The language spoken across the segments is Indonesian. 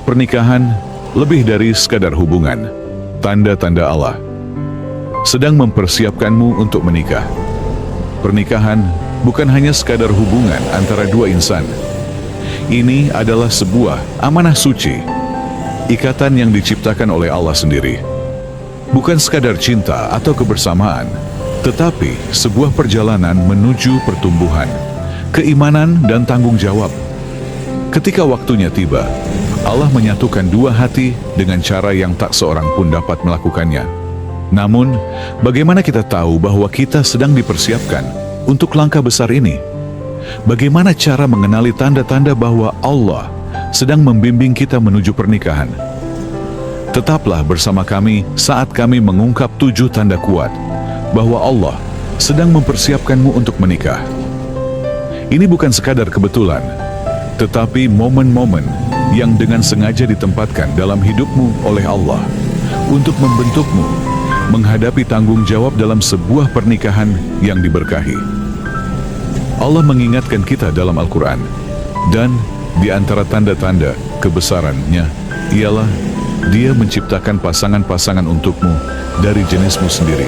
Pernikahan lebih dari sekadar hubungan. Tanda-tanda Allah sedang mempersiapkanmu untuk menikah. Pernikahan bukan hanya sekadar hubungan antara dua insan. Ini adalah sebuah amanah suci, ikatan yang diciptakan oleh Allah sendiri. Bukan sekadar cinta atau kebersamaan, tetapi sebuah perjalanan menuju pertumbuhan, keimanan dan tanggung jawab. Ketika waktunya tiba, Allah menyatukan dua hati dengan cara yang tak seorang pun dapat melakukannya. Namun, bagaimana kita tahu bahwa kita sedang dipersiapkan untuk langkah besar ini? Bagaimana cara mengenali tanda-tanda bahwa Allah sedang membimbing kita menuju pernikahan? Tetaplah bersama kami saat kami mengungkap 7 tanda kuat bahwa Allah sedang mempersiapkanmu untuk menikah. Ini bukan sekadar kebetulan, tetapi momen-momen yang dengan sengaja ditempatkan dalam hidupmu oleh Allah untuk membentukmu menghadapi tanggung jawab dalam sebuah pernikahan yang diberkahi. Allah mengingatkan kita dalam Al-Quran, dan di antara tanda-tanda kebesarannya ialah Dia menciptakan pasangan-pasangan untukmu dari jenismu sendiri,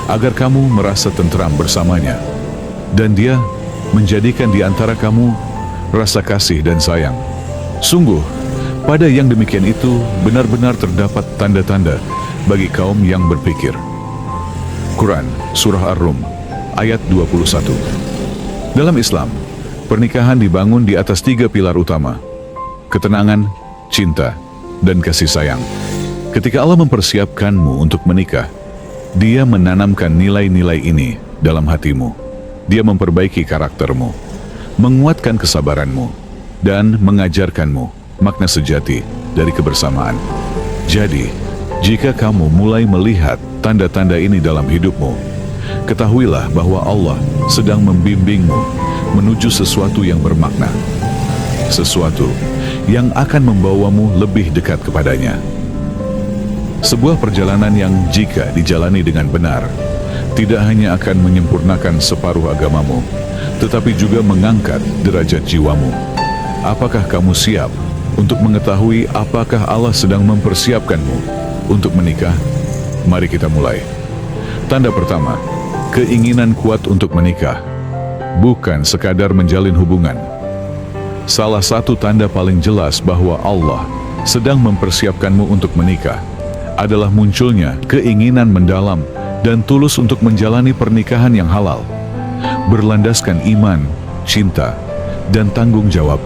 agar kamu merasa tentram bersamanya, dan Dia menjadikan di antara kamu rasa kasih dan sayang. Sungguh, pada yang demikian itu benar-benar terdapat tanda-tanda bagi kaum yang berpikir. Quran, Surah Ar-Rum, ayat 21. Dalam Islam, pernikahan dibangun di atas 3 pilar utama: ketenangan, cinta, dan kasih sayang. Ketika Allah mempersiapkanmu untuk menikah, Dia menanamkan nilai-nilai ini dalam hatimu. Dia memperbaiki karaktermu, menguatkan kesabaranmu, dan mengajarkanmu makna sejati dari kebersamaan. Jadi, jika kamu mulai melihat tanda-tanda ini dalam hidupmu, ketahuilah bahwa Allah sedang membimbingmu menuju sesuatu yang bermakna, sesuatu yang akan membawamu lebih dekat kepadanya. Sebuah perjalanan yang jika dijalani dengan benar, tidak hanya akan menyempurnakan separuh agamamu, tetapi juga mengangkat derajat jiwamu. Apakah kamu siap untuk mengetahui apakah Allah sedang mempersiapkanmu untuk menikah? Mari kita mulai. Tanda pertama, keinginan kuat untuk menikah, bukan sekadar menjalin hubungan. Salah satu tanda paling jelas bahwa Allah sedang mempersiapkanmu untuk menikah adalah munculnya keinginan mendalam dan tulus untuk menjalani pernikahan yang halal, berlandaskan iman, cinta, dan tanggung jawab.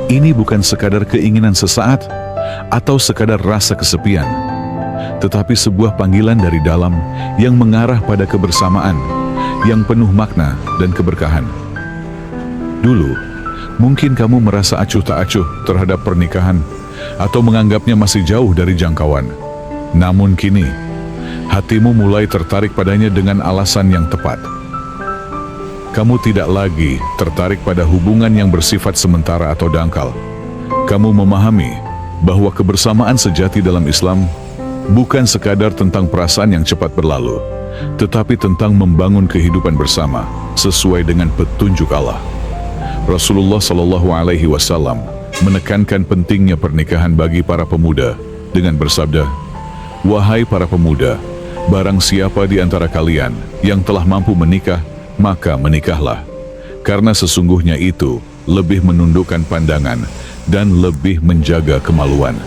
Ini bukan sekadar keinginan sesaat atau sekadar rasa kesepian, tetapi sebuah panggilan dari dalam yang mengarah pada kebersamaan yang penuh makna dan keberkahan. Dulu, mungkin kamu merasa acuh tak acuh terhadap pernikahan atau menganggapnya masih jauh dari jangkauan. Namun kini, hatimu mulai tertarik padanya dengan alasan yang tepat. Kamu tidak lagi tertarik pada hubungan yang bersifat sementara atau dangkal. Kamu memahami bahwa kebersamaan sejati dalam Islam bukan sekadar tentang perasaan yang cepat berlalu, tetapi tentang membangun kehidupan bersama sesuai dengan petunjuk Allah. Rasulullah SAW menekankan pentingnya pernikahan bagi para pemuda dengan bersabda, "Wahai para pemuda, barang siapa di antara kalian yang telah mampu menikah, maka menikahlah, karena sesungguhnya itu lebih menundukkan pandangan dan lebih menjaga kemaluan."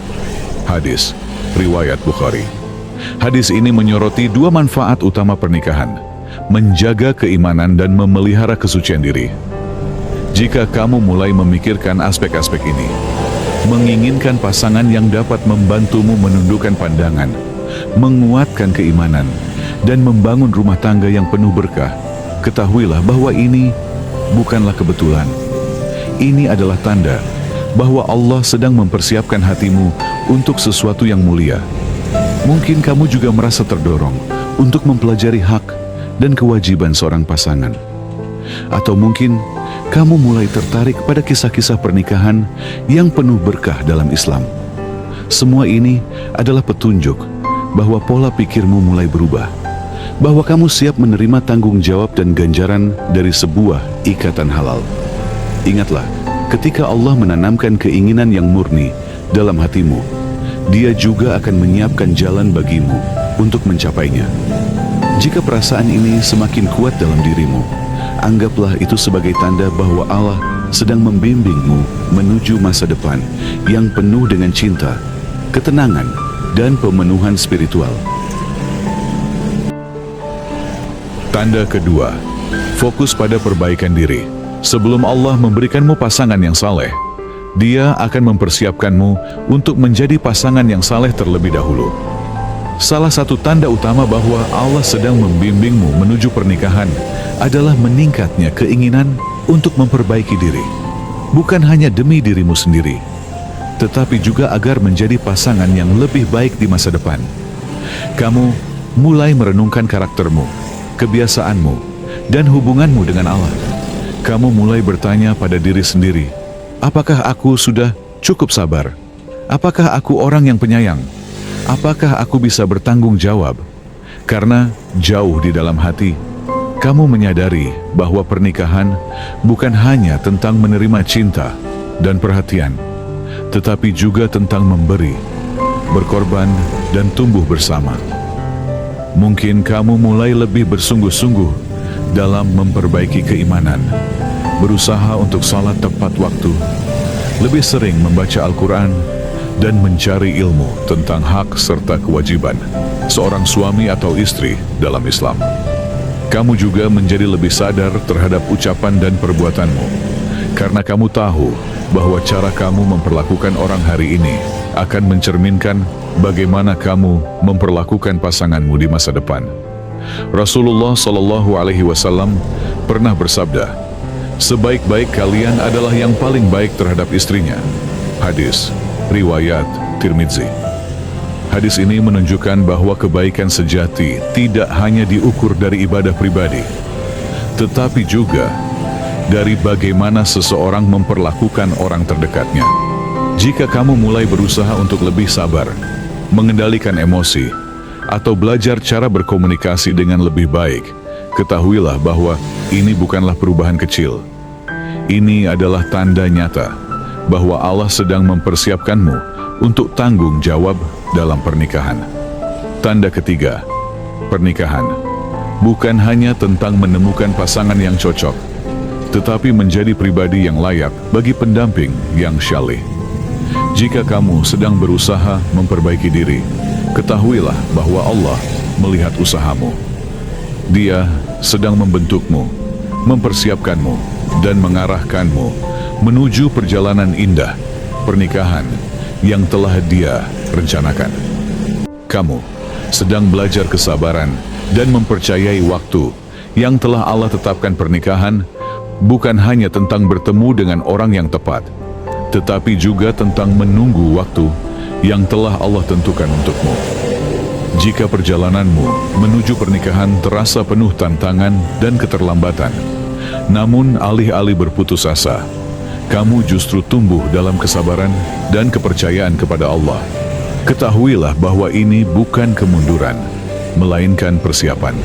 Hadis riwayat Bukhari. Hadis ini menyoroti 2 manfaat utama pernikahan: menjaga keimanan dan memelihara kesucian diri. Jika kamu mulai memikirkan aspek-aspek ini, menginginkan pasangan yang dapat membantumu menundukkan pandangan, menguatkan keimanan, dan membangun rumah tangga yang penuh berkah, ketahuilah bahwa ini bukanlah kebetulan. Ini adalah tanda bahwa Allah sedang mempersiapkan hatimu untuk sesuatu yang mulia. Mungkin kamu juga merasa terdorong untuk mempelajari hak dan kewajiban seorang pasangan. Atau mungkin kamu mulai tertarik pada kisah-kisah pernikahan yang penuh berkah dalam Islam. Semua ini adalah petunjuk bahwa pola pikirmu mulai berubah, bahwa kamu siap menerima tanggung jawab dan ganjaran dari sebuah ikatan halal. Ingatlah, ketika Allah menanamkan keinginan yang murni dalam hatimu, Dia juga akan menyiapkan jalan bagimu untuk mencapainya. Jika perasaan ini semakin kuat dalam dirimu, anggaplah itu sebagai tanda bahwa Allah sedang membimbingmu menuju masa depan yang penuh dengan cinta, ketenangan, dan pemenuhan spiritual. Tanda kedua, fokus pada perbaikan diri. Sebelum Allah memberikanmu pasangan yang saleh, Dia akan mempersiapkanmu untuk menjadi pasangan yang saleh terlebih dahulu. Salah satu tanda utama bahwa Allah sedang membimbingmu menuju pernikahan adalah meningkatnya keinginan untuk memperbaiki diri. Bukan hanya demi dirimu sendiri, tetapi juga agar menjadi pasangan yang lebih baik di masa depan. Kamu mulai merenungkan karaktermu, kebiasaanmu, dan hubunganmu dengan Allah. Kamu mulai bertanya pada diri sendiri, apakah aku sudah cukup sabar? Apakah aku orang yang penyayang? Apakah aku bisa bertanggung jawab? Karena jauh di dalam hati, kamu menyadari bahwa pernikahan bukan hanya tentang menerima cinta dan perhatian, tetapi juga tentang memberi, berkorban, dan tumbuh bersama. Mungkin kamu mulai lebih bersungguh-sungguh dalam memperbaiki keimanan, berusaha untuk salat tepat waktu, lebih sering membaca Al-Quran, dan mencari ilmu tentang hak serta kewajiban seorang suami atau istri dalam Islam. Kamu juga menjadi lebih sadar terhadap ucapan dan perbuatanmu, karena kamu tahu bahwa cara kamu memperlakukan orang hari ini akan mencerminkan bagaimana kamu memperlakukan pasanganmu di masa depan. Rasulullah SAW pernah bersabda, sebaik-baik kalian adalah yang paling baik terhadap istrinya. Hadis riwayat Tirmidzi. Hadis ini menunjukkan bahwa kebaikan sejati tidak hanya diukur dari ibadah pribadi, tetapi juga dari bagaimana seseorang memperlakukan orang terdekatnya. Jika kamu mulai berusaha untuk lebih sabar, mengendalikan emosi, atau belajar cara berkomunikasi dengan lebih baik, ketahuilah bahwa ini bukanlah perubahan kecil. Ini adalah tanda nyata bahwa Allah sedang mempersiapkanmu untuk tanggung jawab dalam pernikahan. Tanda ketiga, pernikahan bukan hanya tentang menemukan pasangan yang cocok, tetapi menjadi pribadi yang layak bagi pendamping yang syalih. Jika kamu sedang berusaha memperbaiki diri, ketahuilah bahwa Allah melihat usahamu. Dia sedang membentukmu, mempersiapkanmu, dan mengarahkanmu menuju perjalanan indah, pernikahan yang telah Dia rencanakan. Kamu sedang belajar kesabaran dan mempercayai waktu yang telah Allah tetapkan. Pernikahan bukan hanya tentang bertemu dengan orang yang tepat, tetapi juga tentang menunggu waktu yang telah Allah tentukan untukmu. Jika perjalananmu menuju pernikahan terasa penuh tantangan dan keterlambatan, namun alih-alih berputus asa, kamu justru tumbuh dalam kesabaran dan kepercayaan kepada Allah, ketahuilah bahwa ini bukan kemunduran, melainkan persiapan.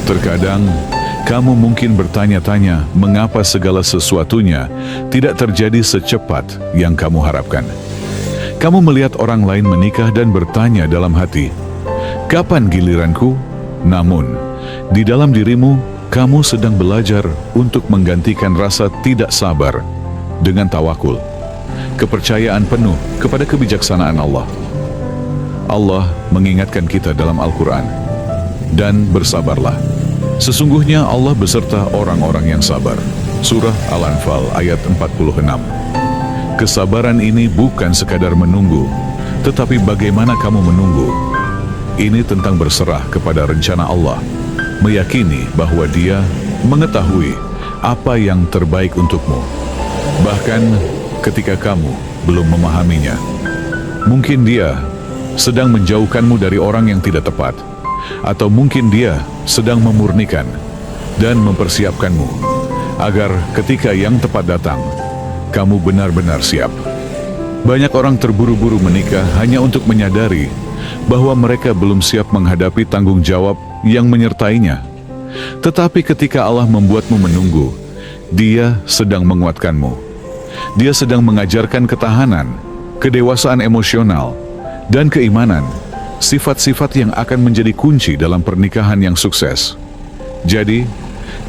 Terkadang, kamu mungkin bertanya-tanya mengapa segala sesuatunya tidak terjadi secepat yang kamu harapkan. Kamu melihat orang lain menikah dan bertanya dalam hati, kapan giliranku? Namun, di dalam dirimu, kamu sedang belajar untuk menggantikan rasa tidak sabar dengan tawakul, kepercayaan penuh kepada kebijaksanaan Allah. Allah mengingatkan kita dalam Al-Quran, dan bersabarlah. Sesungguhnya Allah beserta orang-orang yang sabar. Surah Al-Anfal ayat 46. Kesabaran ini bukan sekadar menunggu, tetapi bagaimana kamu menunggu. Ini tentang berserah kepada rencana Allah, meyakini bahwa Dia mengetahui apa yang terbaik untukmu. Bahkan ketika kamu belum memahaminya, mungkin Dia sedang menjauhkanmu dari orang yang tidak tepat, atau mungkin Dia sedang memurnikan dan mempersiapkanmu agar ketika yang tepat datang, kamu benar-benar siap. Banyak orang terburu-buru menikah hanya untuk menyadari bahwa mereka belum siap menghadapi tanggung jawab yang menyertainya. Tetapi ketika Allah membuatmu menunggu, Dia sedang menguatkanmu. Dia sedang mengajarkan ketahanan, kedewasaan emosional, dan keimanan, sifat-sifat yang akan menjadi kunci dalam pernikahan yang sukses. Jadi,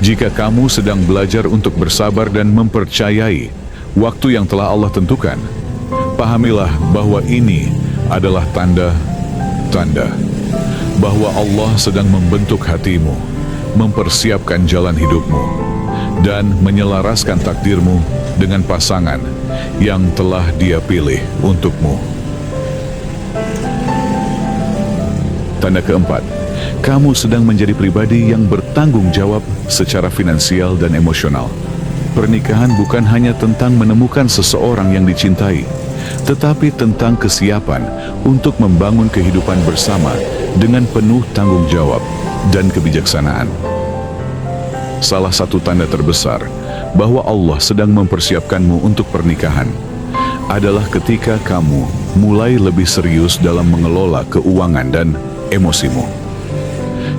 jika kamu sedang belajar untuk bersabar dan mempercayai waktu yang telah Allah tentukan, pahamilah bahwa ini adalah tanda-tanda bahwa Allah sedang membentuk hatimu, mempersiapkan jalan hidupmu, dan menyelaraskan takdirmu dengan pasangan yang telah Dia pilih untukmu. Tanda keempat, kamu sedang menjadi pribadi yang bertanggung jawab secara finansial dan emosional. Pernikahan bukan hanya tentang menemukan seseorang yang dicintai, tetapi tentang kesiapan untuk membangun kehidupan bersama dengan penuh tanggung jawab dan kebijaksanaan. Salah satu tanda terbesar bahwa Allah sedang mempersiapkanmu untuk pernikahan adalah ketika kamu mulai lebih serius dalam mengelola keuangan dan emosimu.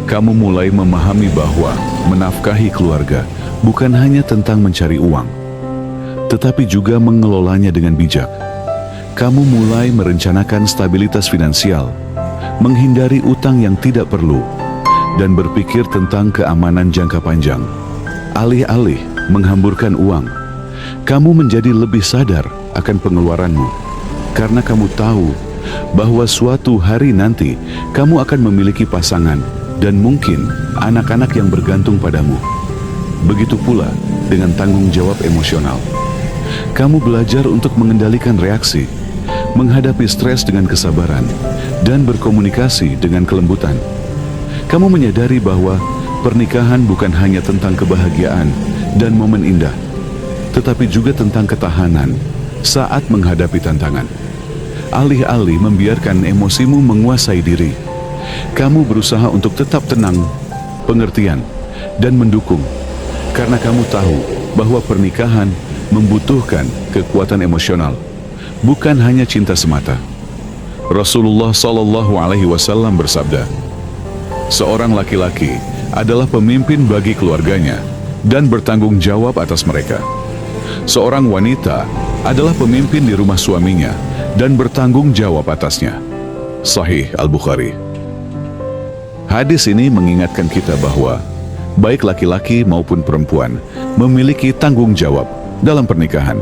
Kamu mulai memahami bahwa menafkahi keluarga bukan hanya tentang mencari uang, tetapi juga mengelolanya dengan bijak. Kamu mulai merencanakan stabilitas finansial, menghindari utang yang tidak perlu, dan berpikir tentang keamanan jangka panjang. Alih-alih menghamburkan uang, kamu menjadi lebih sadar akan pengeluaranmu, karena kamu tahu bahwa suatu hari nanti kamu akan memiliki pasangan dan mungkin anak-anak yang bergantung padamu. Begitu pula dengan tanggung jawab emosional. Kamu belajar untuk mengendalikan reaksi, menghadapi stres dengan kesabaran, dan berkomunikasi dengan kelembutan. Kamu menyadari bahwa pernikahan bukan hanya tentang kebahagiaan dan momen indah, tetapi juga tentang ketahanan saat menghadapi tantangan. Alih-alih membiarkan emosimu menguasai diri, kamu berusaha untuk tetap tenang, pengertian, dan mendukung, karena kamu tahu bahwa pernikahan membutuhkan kekuatan emosional, bukan hanya cinta semata. Rasulullah SAW bersabda, seorang laki-laki adalah pemimpin bagi keluarganya dan bertanggung jawab atas mereka. Seorang wanita adalah pemimpin di rumah suaminya dan bertanggung jawab atasnya. Sahih Al-Bukhari. Hadis ini mengingatkan kita bahwa baik laki-laki maupun perempuan memiliki tanggung jawab dalam pernikahan.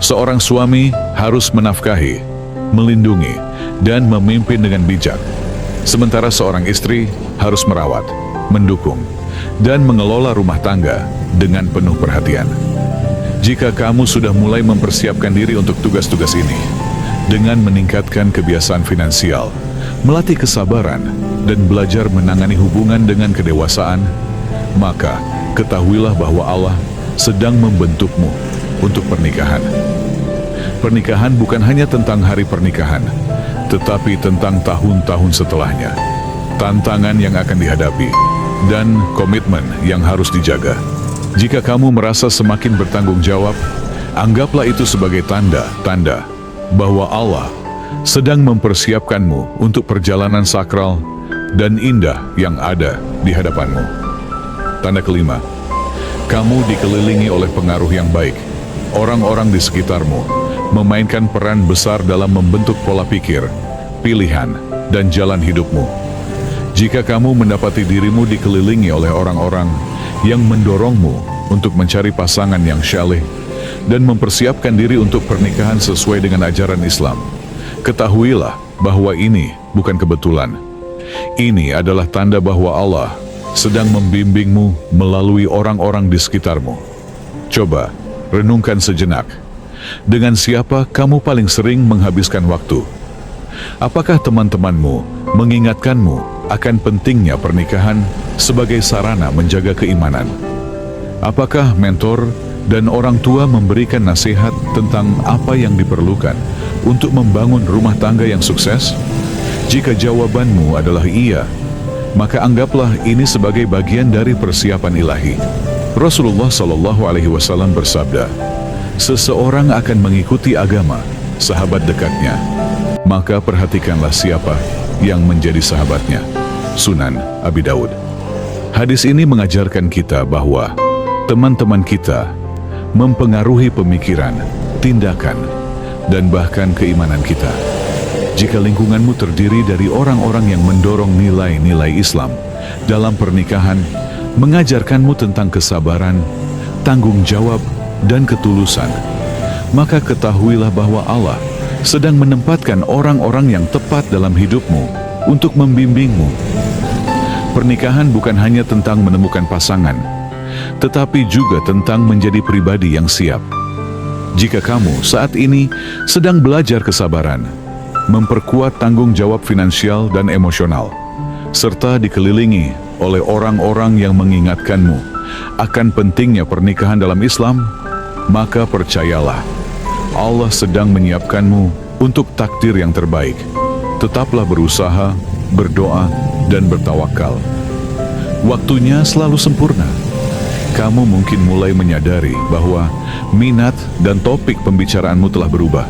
Seorang suami harus menafkahi, melindungi, dan memimpin dengan bijak, sementara seorang istri harus merawat, mendukung, dan mengelola rumah tangga dengan penuh perhatian. Jika kamu sudah mulai mempersiapkan diri untuk tugas-tugas ini, dengan meningkatkan kebiasaan finansial, melatih kesabaran, dan belajar menangani hubungan dengan kedewasaan, maka ketahuilah bahwa Allah sedang membentukmu untuk pernikahan. Pernikahan bukan hanya tentang hari pernikahan, tetapi tentang tahun-tahun setelahnya, tantangan yang akan dihadapi, dan komitmen yang harus dijaga. Jika kamu merasa semakin bertanggung jawab, anggaplah itu sebagai tanda-tanda bahwa Allah sedang mempersiapkanmu untuk perjalanan sakral dan indah yang ada di hadapanmu. Tanda kelima, kamu dikelilingi oleh pengaruh yang baik. Orang-orang di sekitarmu memainkan peran besar dalam membentuk pola pikir, pilihan, dan jalan hidupmu. Jika kamu mendapati dirimu dikelilingi oleh orang-orang yang mendorongmu untuk mencari pasangan yang syaleh dan mempersiapkan diri untuk pernikahan sesuai dengan ajaran Islam, ketahuilah bahwa ini bukan kebetulan. Ini adalah tanda bahwa Allah sedang membimbingmu melalui orang-orang di sekitarmu. Coba renungkan sejenak. Dengan siapa kamu paling sering menghabiskan waktu? Apakah teman-temanmu mengingatkanmu akan pentingnya pernikahan sebagai sarana menjaga keimanan? Apakah mentor dan orang tua memberikan nasihat tentang apa yang diperlukan untuk membangun rumah tangga yang sukses? Jika jawabanmu adalah iya, maka anggaplah ini sebagai bagian dari persiapan ilahi. Rasulullah SAW bersabda, seseorang akan mengikuti agama sahabat dekatnya, maka perhatikanlah siapa yang menjadi sahabatnya. Sunan Abi Daud. Hadis ini mengajarkan kita bahwa teman-teman kita mempengaruhi pemikiran, tindakan, dan bahkan keimanan kita. Jika lingkunganmu terdiri dari orang-orang yang mendorong nilai-nilai Islam dalam pernikahan, mengajarkanmu tentang kesabaran, tanggung jawab, dan ketulusan, maka ketahuilah bahwa Allah sedang menempatkan orang-orang yang tepat dalam hidupmu untuk membimbingmu. Pernikahan bukan hanya tentang menemukan pasangan, tetapi juga tentang menjadi pribadi yang siap. Jika kamu saat ini sedang belajar kesabaran, memperkuat tanggung jawab finansial dan emosional, serta dikelilingi oleh orang-orang yang mengingatkanmu akan pentingnya pernikahan dalam Islam, maka percayalah, Allah sedang menyiapkanmu untuk takdir yang terbaik. Tetaplah berusaha, berdoa, dan bertawakal. Waktunya selalu sempurna. Kamu mungkin mulai menyadari bahwa minat dan topik pembicaraanmu telah berubah.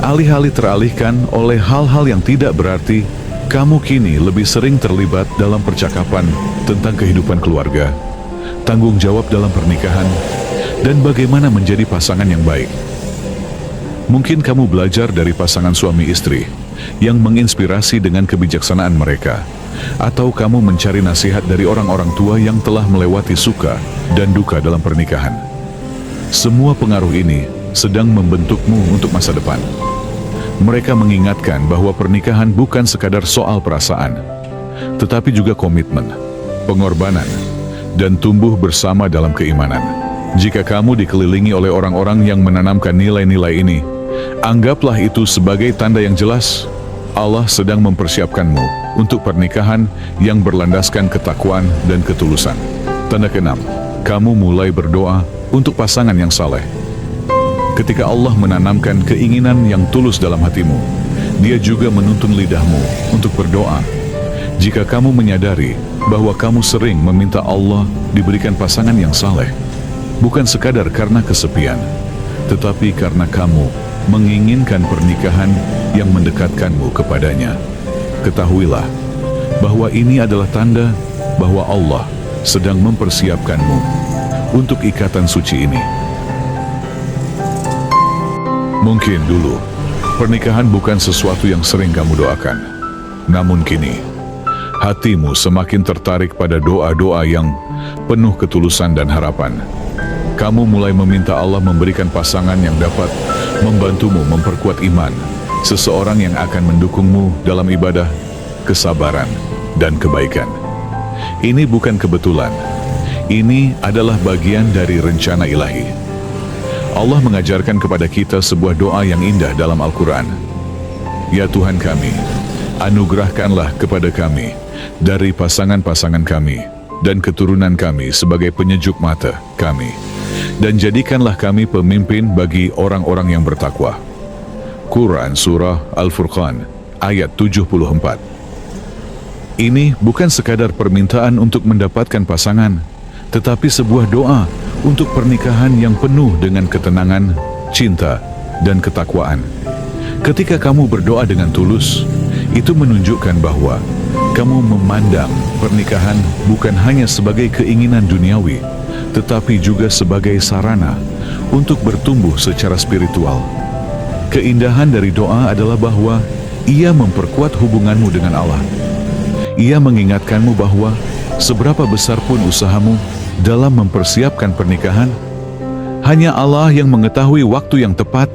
Alih-alih teralihkan oleh hal-hal yang tidak berarti, kamu kini lebih sering terlibat dalam percakapan tentang kehidupan keluarga, tanggung jawab dalam pernikahan, dan bagaimana menjadi pasangan yang baik. Mungkin kamu belajar dari pasangan suami istri yang menginspirasi dengan kebijaksanaan mereka, atau kamu mencari nasihat dari orang-orang tua yang telah melewati suka dan duka dalam pernikahan. Semua pengaruh ini sedang membentukmu untuk masa depan. Mereka mengingatkan bahwa pernikahan bukan sekadar soal perasaan, tetapi juga komitmen, pengorbanan, dan tumbuh bersama dalam keimanan. Jika kamu dikelilingi oleh orang-orang yang menanamkan nilai-nilai ini, anggaplah itu sebagai tanda yang jelas Allah sedang mempersiapkanmu untuk pernikahan yang berlandaskan ketakwaan dan ketulusan. Tanda keenam, kamu mulai berdoa untuk pasangan yang saleh. Ketika Allah menanamkan keinginan yang tulus dalam hatimu, Dia juga menuntun lidahmu untuk berdoa. Jika kamu menyadari bahwa kamu sering meminta Allah diberikan pasangan yang saleh, bukan sekadar karena kesepian, tetapi karena kamu menginginkan pernikahan yang mendekatkanmu kepadanya, ketahuilah bahwa ini adalah tanda bahwa Allah sedang mempersiapkanmu untuk ikatan suci ini. Mungkin dulu pernikahan bukan sesuatu yang sering kamu doakan, namun kini hatimu semakin tertarik pada doa-doa yang penuh ketulusan dan harapan. Kamu mulai meminta Allah memberikan pasangan yang dapat membantumu memperkuat iman, seseorang yang akan mendukungmu dalam ibadah, kesabaran, dan kebaikan. Ini bukan kebetulan. Ini adalah bagian dari rencana ilahi. Allah mengajarkan kepada kita sebuah doa yang indah dalam Al-Quran. Ya Tuhan kami, anugerahkanlah kepada kami dari pasangan-pasangan kami dan keturunan kami sebagai penyejuk mata kami, dan jadikanlah kami pemimpin bagi orang-orang yang bertakwa. Quran Surah Al-Furqan ayat 74. Ini bukan sekadar permintaan untuk mendapatkan pasangan, tetapi sebuah doa untuk pernikahan yang penuh dengan ketenangan, cinta, dan ketakwaan. Ketika kamu berdoa dengan tulus, itu menunjukkan bahwa kamu memandang pernikahan bukan hanya sebagai keinginan duniawi, tetapi juga sebagai sarana untuk bertumbuh secara spiritual. Keindahan dari doa adalah bahwa ia memperkuat hubunganmu dengan Allah. Ia mengingatkanmu bahwa seberapa besar pun usahamu dalam mempersiapkan pernikahan, hanya Allah yang mengetahui waktu yang tepat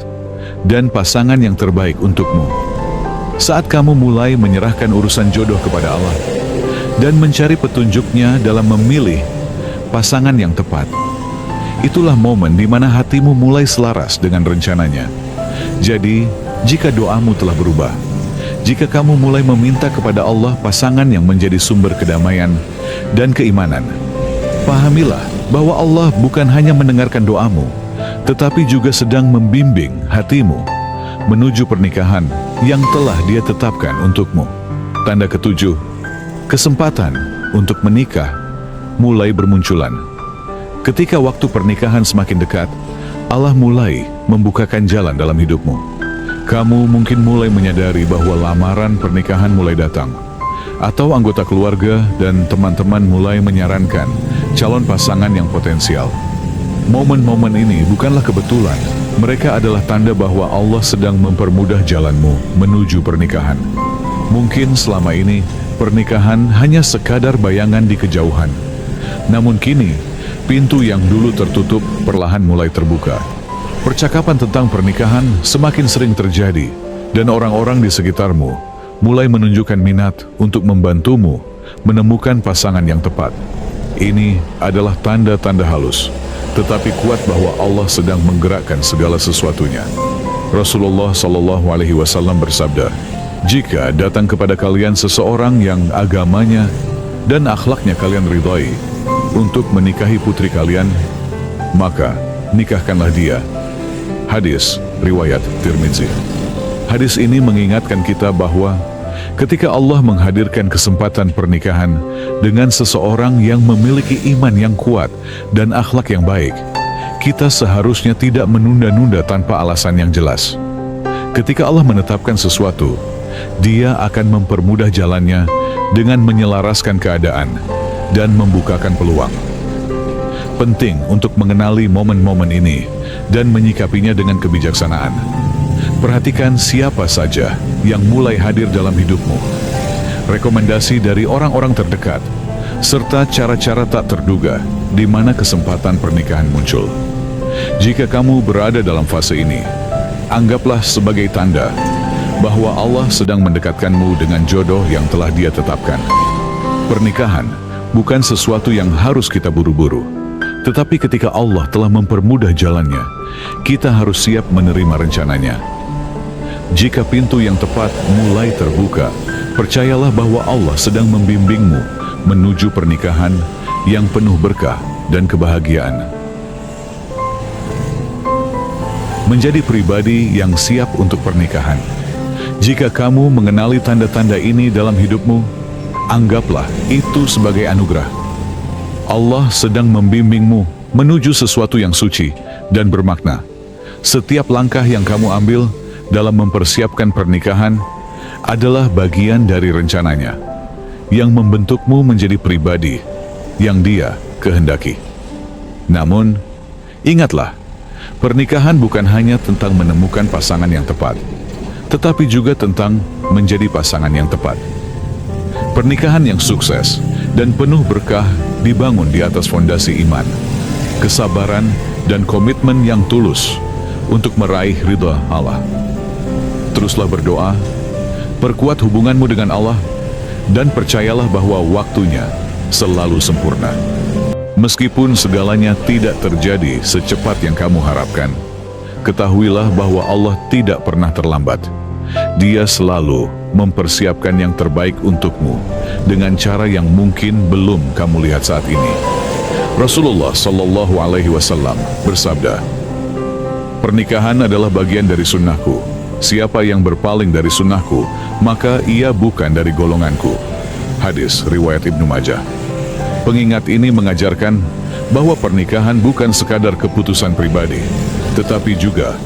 dan pasangan yang terbaik untukmu. Saat kamu mulai menyerahkan urusan jodoh kepada Allah dan mencari petunjuknya dalam memilih pasangan yang tepat, itulah momen di mana hatimu mulai selaras dengan rencananya. Jadi, jika doamu telah berubah, jika kamu mulai meminta kepada Allah pasangan yang menjadi sumber kedamaian dan keimanan, pahamilah bahwa Allah bukan hanya mendengarkan doamu, tetapi juga sedang membimbing hatimu menuju pernikahan yang telah Dia tetapkan untukmu. Tanda ketujuh, kesempatan untuk menikah mulai bermunculan. Ketika waktu pernikahan semakin dekat, Allah mulai membukakan jalan dalam hidupmu. Kamu mungkin mulai menyadari bahwa lamaran pernikahan mulai datang, atau anggota keluarga dan teman-teman mulai menyarankan calon pasangan yang potensial. Momen-momen ini bukanlah kebetulan. Mereka adalah tanda bahwa Allah sedang mempermudah jalanmu menuju pernikahan. Mungkin selama ini, pernikahan hanya sekadar bayangan di kejauhan. Namun kini, pintu yang dulu tertutup perlahan mulai terbuka. Percakapan tentang pernikahan semakin sering terjadi, dan orang-orang di sekitarmu mulai menunjukkan minat untuk membantumu menemukan pasangan yang tepat. Ini adalah tanda-tanda halus, tetapi kuat bahwa Allah sedang menggerakkan segala sesuatunya. Rasulullah SAW bersabda, "Jika datang kepada kalian seseorang yang agamanya dan akhlaknya kalian ridhai untuk menikahi putri kalian, maka nikahkanlah dia." Hadis riwayat Tirmizi. Hadis ini mengingatkan kita bahwa ketika Allah menghadirkan kesempatan pernikahan dengan seseorang yang memiliki iman yang kuat dan akhlak yang baik, kita seharusnya tidak menunda-nunda tanpa alasan yang jelas. Ketika Allah menetapkan sesuatu, Dia akan mempermudah jalannya dengan menyelaraskan keadaan dan membukakan peluang. Penting untuk mengenali momen-momen ini dan menyikapinya dengan kebijaksanaan. Perhatikan siapa saja yang mulai hadir dalam hidupmu, rekomendasi dari orang-orang terdekat, serta cara-cara tak terduga di mana kesempatan pernikahan muncul. Jika kamu berada dalam fase ini, anggaplah sebagai tanda bahwa Allah sedang mendekatkanmu dengan jodoh yang telah Dia tetapkan. Pernikahan bukan sesuatu yang harus kita buru-buru, tetapi ketika Allah telah mempermudah jalannya, kita harus siap menerima rencananya. Jika pintu yang tepat mulai terbuka, percayalah bahwa Allah sedang membimbingmu menuju pernikahan yang penuh berkah dan kebahagiaan. Menjadi pribadi yang siap untuk pernikahan. Jika kamu mengenali tanda-tanda ini dalam hidupmu, anggaplah itu sebagai anugerah. Allah sedang membimbingmu menuju sesuatu yang suci dan bermakna. Setiap langkah yang kamu ambil dalam mempersiapkan pernikahan adalah bagian dari rencananya yang membentukmu menjadi pribadi yang Dia kehendaki. Namun, ingatlah, pernikahan bukan hanya tentang menemukan pasangan yang tepat, tetapi juga tentang menjadi pasangan yang tepat. Pernikahan yang sukses dan penuh berkah dibangun di atas fondasi iman, kesabaran, dan komitmen yang tulus untuk meraih ridha Allah. Teruslah berdoa, perkuat hubunganmu dengan Allah, dan percayalah bahwa waktunya selalu sempurna. Meskipun segalanya tidak terjadi secepat yang kamu harapkan, ketahuilah bahwa Allah tidak pernah terlambat. Dia selalu mempersiapkan yang terbaik untukmu dengan cara yang mungkin belum kamu lihat saat ini. Rasulullah SAW bersabda, "Pernikahan adalah bagian dari sunnahku. Siapa yang berpaling dari sunnahku, maka ia bukan dari golonganku." Hadis riwayat Ibnu Majah. Pengingat ini mengajarkan bahwa pernikahan bukan sekadar keputusan pribadi, tetapi juga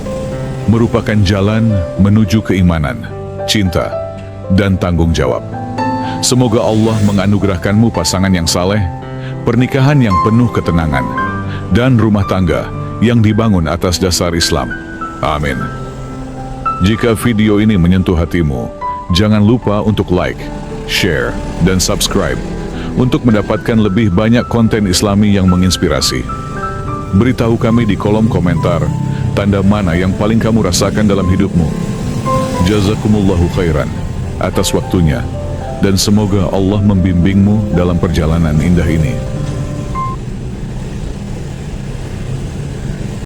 merupakan jalan menuju keimanan, cinta, dan tanggung jawab. Semoga Allah menganugerahkanmu pasangan yang saleh, pernikahan yang penuh ketenangan, dan rumah tangga yang dibangun atas dasar Islam. Amin. Jika video ini menyentuh hatimu, jangan lupa untuk like, share, dan subscribe untuk mendapatkan lebih banyak konten Islami yang menginspirasi. Beritahu kami di kolom komentar tanda mana yang paling kamu rasakan dalam hidupmu. Jazakumullahu khairan atas waktunya, dan semoga Allah membimbingmu dalam perjalanan indah ini.